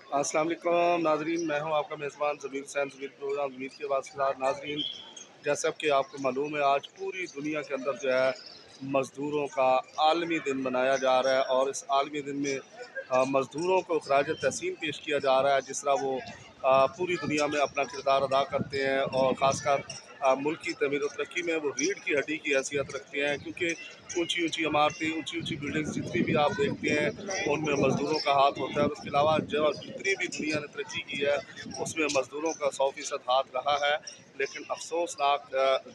अस्सलाम वालेकुम नाजरीन, मैं हूं आपका मेज़बान ज़मीर हुसैन। ज़मीर प्रोग्राम ज़मीर के वास्तेदार नाजरीन, जैसा कि आपको मालूम है आज पूरी दुनिया के अंदर जो है मज़दूरों का आलमी दिन मनाया जा रहा है। और इस आलमी दिन में मज़दूरों को खराज तहसीन पेश किया जा रहा है, जिस तरह वो पूरी दुनिया में अपना किरदार अदा करते हैं। और ख़ासकर मुल्क की तमीर व तरक्की में वो रीढ़ की हड्डी की हैसियत रखते हैं, क्योंकि ऊंची ऊंची इमारतें, ऊंची ऊंची बिल्डिंग्स जितनी भी आप देखते हैं उनमें मज़दूरों का हाथ होता है। और उसके अलावा जो जितनी भी दुनिया ने तरक्की की है उसमें मज़दूरों का 100% हाथ रहा है। लेकिन अफसोसनाक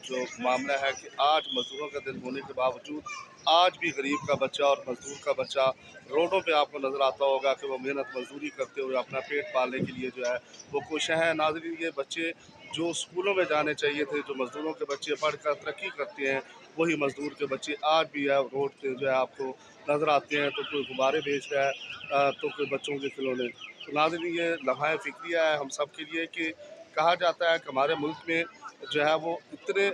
जो मामला है कि आज मज़दूरों का दिन होने के बावजूद आज भी गरीब का बच्चा और मज़दूर का बच्चा रोडों पे आपको नज़र आता होगा कि वो मेहनत मजदूरी करते हुए अपना पेट पालने के लिए जो है वो खुश हैं। नाज़रीन, ये बच्चे जो स्कूलों में जाने चाहिए थे, जो मज़दूरों के बच्चे पढ़कर तरक्की करते हैं, वही मज़दूर के बच्चे आज भी है रोड पे जो है आपको नज़र आते हैं। तो कोई गुब्बारे बेच रहा है, तो कोई बच्चों के खिलौने। तो नाज़रीन, ये लम्हा फ़िक्रिया है हम सब के लिए कि कहा जाता है कि हमारे मुल्क में जो है वो इतने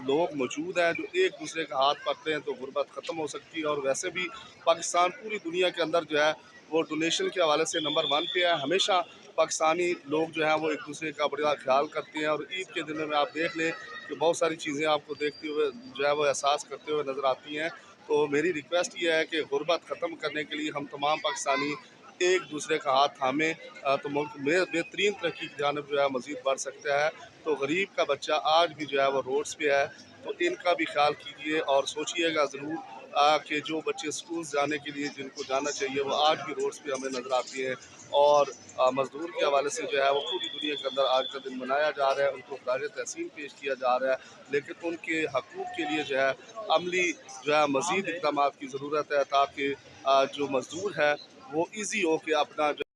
लोग मौजूद हैं जो एक दूसरे का हाथ पकड़े हैं तो गुर्बत ख़त्म हो सकती है। और वैसे भी पाकिस्तान पूरी दुनिया के अंदर जो है वो डोनेशन के हवाले से नंबर 1 पे है। हमेशा पाकिस्तानी लोग जो हैं वो एक दूसरे का बड़ा ख्याल करते हैं। और ईद के दिनों में आप देख लें कि बहुत सारी चीज़ें आपको देखते हुए जो है वो एहसास करते हुए नज़र आती हैं। तो मेरी रिक्वेस्ट ये है कि गुर्बत ख़त्म करने के लिए हम तमाम पाकिस्तानी एक दूसरे का हाथ थामें, तो मुल्क में बेहतरीन तरक्की की जानिब जो है मज़ीद बढ़ सकता है। तो गरीब का बच्चा आज भी जो है वो रोड्स पे है, तो इनका भी ख्याल कीजिए और सोचिएगा ज़रूर कि जो बच्चे स्कूल जाने के लिए जिनको जाना चाहिए वो आज भी रोड्स पे हमें नज़र आती हैं। और मज़दूर के हवाले से जो है वो पूरी दुनिया के अंदर आज का दिन मनाया जा रहा है, उनको खराज तहसीन पेश किया जा रहा है। लेकिन उनके हकूक़ के लिए जो है अमली जो है मज़ीद इक़दामात की ज़रूरत है, ताकि जो मज़दूर है वो ईज़ी हो के अपना